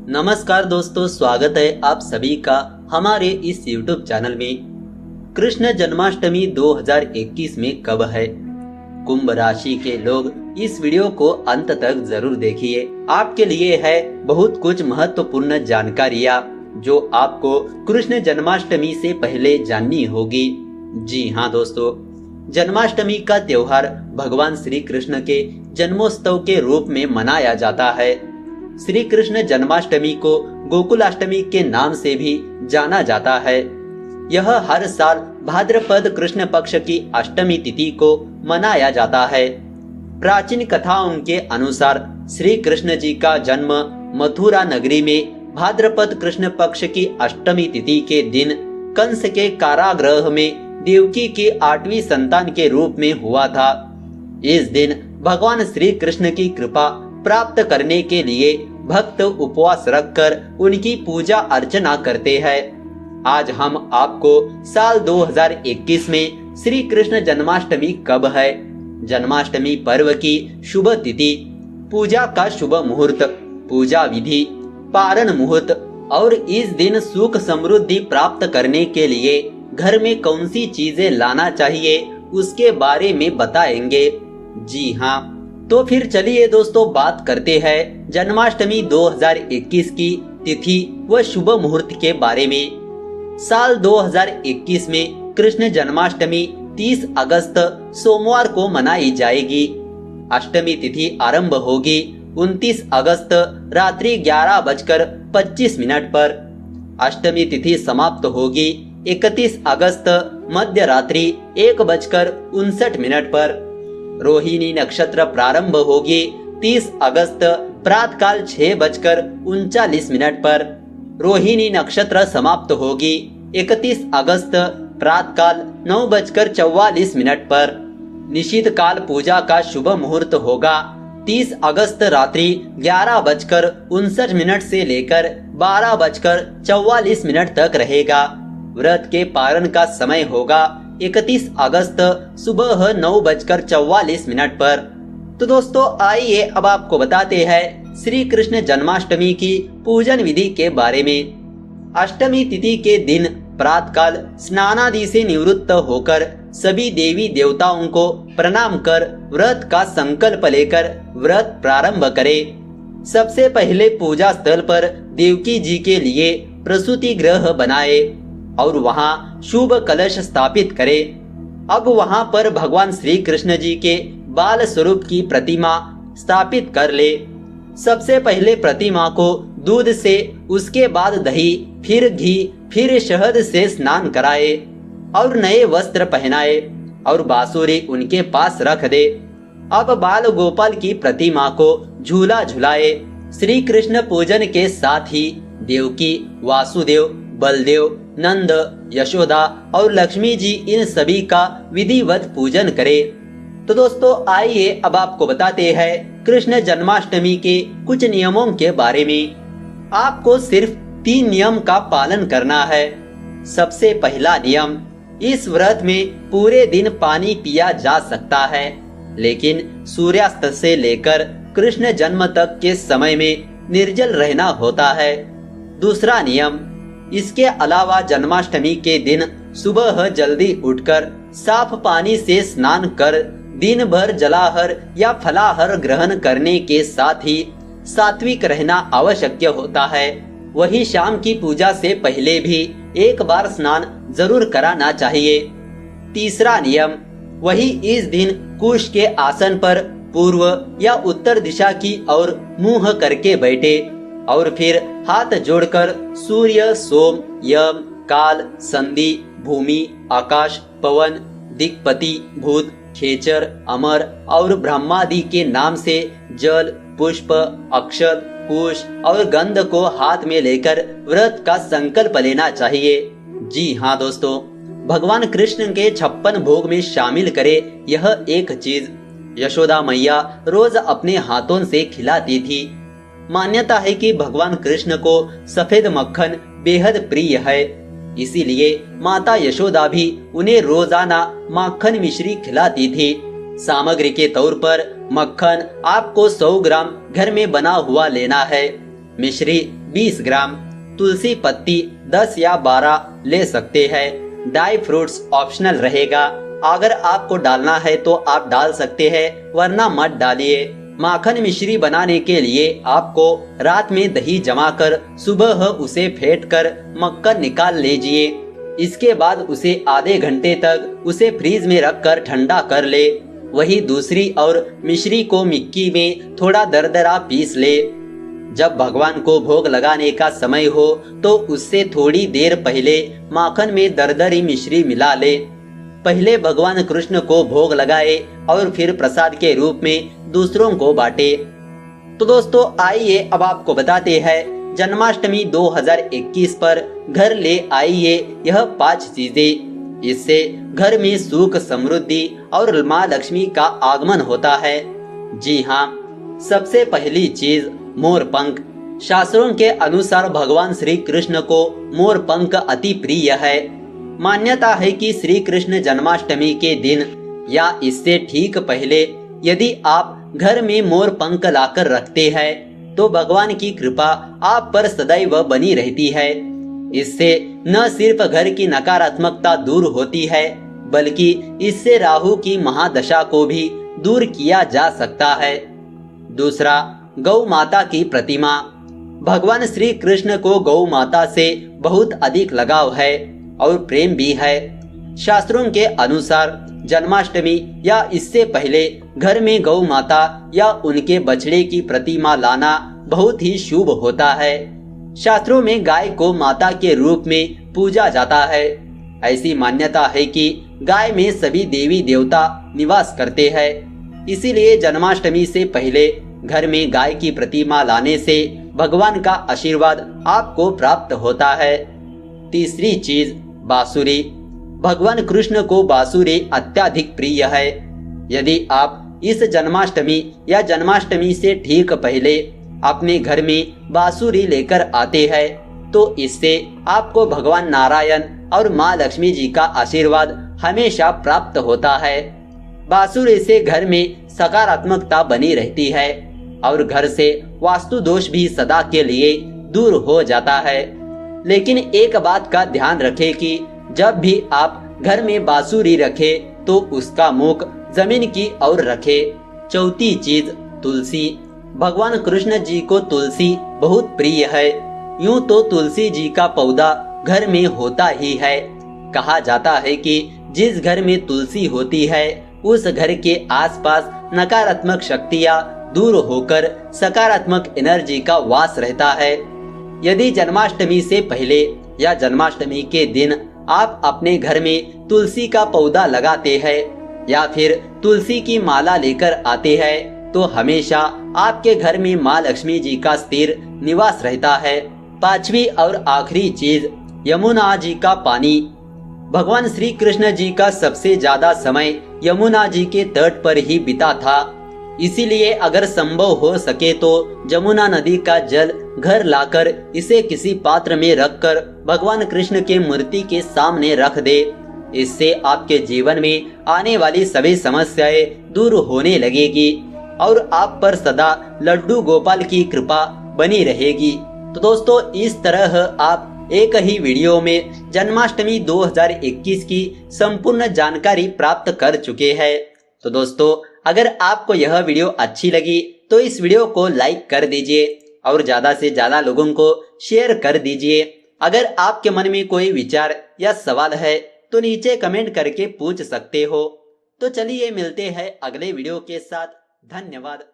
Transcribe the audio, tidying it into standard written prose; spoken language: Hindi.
नमस्कार दोस्तों, स्वागत है आप सभी का हमारे इस YouTube चैनल में। कृष्ण जन्माष्टमी 2021 में कब है? कुंभ राशि के लोग इस वीडियो को अंत तक जरूर देखिए। आपके लिए है बहुत कुछ महत्वपूर्ण जानकारियाँ जो आपको कृष्ण जन्माष्टमी से पहले जाननी होगी। जी हाँ दोस्तों, जन्माष्टमी का त्योहार भगवान श्री कृष्ण के जन्मोत्सव के रूप में मनाया जाता है। श्री कृष्ण जन्माष्टमी को गोकुलाष्टमी के नाम से भी जाना जाता है। यह हर साल भाद्रपद कृष्ण पक्ष की अष्टमी तिथि को मनाया जाता है। प्राचीन कथाओं के अनुसार श्री कृष्ण जी का जन्म मथुरा नगरी में भाद्रपद कृष्ण पक्ष की अष्टमी तिथि के दिन कंस के कारागृह में देवकी की 8वीं संतान के रूप में हुआ था। इस दिन भगवान श्री कृष्ण की कृपा प्राप्त करने के लिए भक्त उपवास रखकर उनकी पूजा अर्चना करते हैं। आज हम आपको साल 2021 में श्री कृष्ण जन्माष्टमी कब है, जन्माष्टमी पर्व की शुभ तिथि, पूजा का शुभ मुहूर्त, पूजा विधि, पारण मुहूर्त और इस दिन सुख समृद्धि प्राप्त करने के लिए घर में कौन सी चीजें लाना चाहिए उसके बारे में बताएंगे। जी हाँ, तो फिर चलिए दोस्तों बात करते हैं जन्माष्टमी 2021 की तिथि व शुभ मुहूर्त के बारे में। साल 2021 में कृष्ण जन्माष्टमी 30 अगस्त सोमवार को मनाई जाएगी। अष्टमी तिथि आरंभ होगी 29 अगस्त रात्रि 11:25 पर। अष्टमी तिथि समाप्त होगी 31 अगस्त मध्य रात्रि 1:59 पर। रोहिणी नक्षत्र प्रारंभ होगी 30 अगस्त प्रातःकाल 6:39 पर। रोहिणी नक्षत्र समाप्त होगी 31 अगस्त प्रातःकाल 9:44 पर। निषिद्ध काल पूजा का शुभ मुहूर्त होगा 30 अगस्त रात्रि 11:59 से लेकर 12:44 तक रहेगा। व्रत के पारण का समय होगा 31 अगस्त सुबह 9:44 पर। तो दोस्तों आइए अब आपको बताते हैं श्री कृष्ण जन्माष्टमी की पूजन विधि के बारे में। अष्टमी तिथि के दिन प्रातःकाल स्नानादि से निवृत्त होकर सभी देवी देवताओं को प्रणाम कर व्रत का संकल्प लेकर व्रत प्रारंभ करें। सबसे पहले पूजा स्थल पर देवकी जी के लिए प्रसूति गृह बनाए और वहां शुभ कलश स्थापित करें। अब वहां पर भगवान श्री कृष्ण जी के बाल स्वरूप की प्रतिमा स्थापित कर ले। सबसे पहले प्रतिमा को दूध से, उसके बाद दही, फिर घी, फिर शहद से स्नान कराए और नए वस्त्र पहनाए और बांसुरी उनके पास रख दे। अब बाल गोपाल की प्रतिमा को झूला झुलाए। श्री कृष्ण पूजन के साथ ही देवकी, वासुदेव, बलदेव, नंद, यशोदा और लक्ष्मी जी इन सभी का विधिवत पूजन करें। तो दोस्तों आइए अब आपको बताते हैं कृष्ण जन्माष्टमी के कुछ नियमों के बारे में। आपको सिर्फ 3 नियम का पालन करना है। सबसे पहला नियम, इस व्रत में पूरे दिन पानी पिया जा सकता है, लेकिन सूर्यास्त से लेकर कृष्ण जन्म तक के समय में निर्जल रहना होता है। दूसरा नियम, इसके अलावा जन्माष्टमी के दिन सुबह जल्दी उठकर साफ पानी से स्नान कर दिन भर जलाहार या फलाहार ग्रहण करने के साथ ही सात्विक रहना आवश्यक होता है। वही शाम की पूजा से पहले भी एक बार स्नान जरूर कराना चाहिए। तीसरा नियम, वही इस दिन कुश के आसन पर पूर्व या उत्तर दिशा की ओर मुंह करके बैठे और फिर हाथ जोड़कर सूर्य, सोम, यम, काल, संधि, भूमि, आकाश, पवन, दिक्पति, भूत, खेचर, अमर और ब्रह्मादि के नाम से जल, पुष्प, अक्षत, कुश और गंध को हाथ में लेकर व्रत का संकल्प लेना चाहिए। जी हाँ दोस्तों, भगवान कृष्ण के 56 भोग में शामिल करे यह एक चीज यशोदा मैया रोज अपने हाथों से खिलाती थी। मान्यता है कि भगवान कृष्ण को सफेद मक्खन बेहद प्रिय है, इसीलिए माता यशोदा भी उन्हें रोजाना माखन मिश्री खिलाती थी। सामग्री के तौर पर मक्खन आपको 100 ग्राम घर में बना हुआ लेना है। मिश्री 20 ग्राम, तुलसी पत्ती 10 या 12 ले सकते हैं। ड्राई फ्रूट्स ऑप्शनल रहेगा, अगर आपको डालना है तो आप डाल सकते हैं, वरना मत डालिए। माखन मिश्री बनाने के लिए आपको रात में दही जमाकर सुबह उसे फेंट कर मक्खन निकाल लीजिए। इसके बाद उसे आधे घंटे तक उसे फ्रीज में रखकर ठंडा कर ले। वही दूसरी और मिश्री को मिक्की में थोड़ा दरदरा पीस ले। जब भगवान को भोग लगाने का समय हो तो उससे थोड़ी देर पहले माखन में दरदरी मिश्री मिला ले। पहले भगवान कृष्ण को भोग लगाए और फिर प्रसाद के रूप में दूसरों को बांटे। तो दोस्तों आइए अब आपको बताते हैं जन्माष्टमी 2021 पर घर ले आइए यह 5 चीजें। इससे घर में सुख समृद्धि और माँ लक्ष्मी का आगमन होता है। जी हाँ, सबसे पहली चीज मोर पंख। शास्त्रों के अनुसार भगवान श्री कृष्ण को मोर पंख अति प्रिय है। मान्यता है कि श्री कृष्ण जन्माष्टमी के दिन या इससे ठीक पहले यदि आप घर में मोर पंख लाकर रखते हैं तो भगवान की कृपा आप पर सदैव बनी रहती है। इससे न सिर्फ घर की नकारात्मकता दूर होती है बल्कि इससे राहु की महादशा को भी दूर किया जा सकता है। दूसरा, गौ माता की प्रतिमा। भगवान श्री कृष्ण को गौ माता से बहुत अधिक लगाव है और प्रेम भी है। शास्त्रों के अनुसार जन्माष्टमी या इससे पहले घर में गौ माता या उनके बछड़े की प्रतिमा लाना बहुत ही शुभ होता है। शास्त्रों में गाय को माता के रूप में पूजा जाता है। ऐसी मान्यता है कि गाय में सभी देवी देवता निवास करते हैं। इसीलिए जन्माष्टमी से पहले घर में गाय की प्रतिमा लाने से भगवान का आशीर्वाद आपको प्राप्त होता है। तीसरी चीज बांसुरी। भगवान कृष्ण को बांसुरी अत्यधिक प्रिय है। यदि आप इस जन्माष्टमी या जन्माष्टमी से ठीक पहले अपने घर में बांसुरी लेकर आते हैं तो इससे आपको भगवान नारायण और माँ लक्ष्मी जी का आशीर्वाद हमेशा प्राप्त होता है। बांसुरी से घर में सकारात्मकता बनी रहती है और घर से वास्तु दोष भी सदा के लिए दूर हो जाता है। लेकिन एक बात का ध्यान रखें कि जब भी आप घर में बांसुरी रखें तो उसका मुख जमीन की ओर रखें। चौथी चीज तुलसी। भगवान कृष्ण जी को तुलसी बहुत प्रिय है। यूं तो तुलसी जी का पौधा घर में होता ही है। कहा जाता है कि जिस घर में तुलसी होती है उस घर के आसपास नकारात्मक शक्तियां दूर होकर सकारात्मक एनर्जी का वास रहता है। यदि जन्माष्टमी से पहले या जन्माष्टमी के दिन आप अपने घर में तुलसी का पौधा लगाते हैं या फिर तुलसी की माला लेकर आते हैं तो हमेशा आपके घर में माँ लक्ष्मी जी का स्थिर निवास रहता है। पांचवी और आखिरी चीज यमुना जी का पानी। भगवान श्री कृष्ण जी का सबसे ज्यादा समय यमुना जी के तट पर ही बीता था। इसीलिए अगर संभव हो सके तो यमुना नदी का जल घर लाकर इसे किसी पात्र में रखकर भगवान कृष्ण के मूर्ति के सामने रख दे। इससे आपके जीवन में आने वाली सभी समस्याएं दूर होने लगेगी और आप पर सदा लड्डू गोपाल की कृपा बनी रहेगी। तो दोस्तों इस तरह आप एक ही वीडियो में जन्माष्टमी 2021 की संपूर्ण जानकारी प्राप्त कर चुके हैं। तो दोस्तों अगर आपको यह वीडियो अच्छी लगी तो इस वीडियो को लाइक कर दीजिए और ज्यादा से ज्यादा लोगों को शेयर कर दीजिए। अगर आपके मन में कोई विचार या सवाल है तो नीचे कमेंट करके पूछ सकते हो। तो चलिए मिलते हैं अगले वीडियो के साथ। धन्यवाद।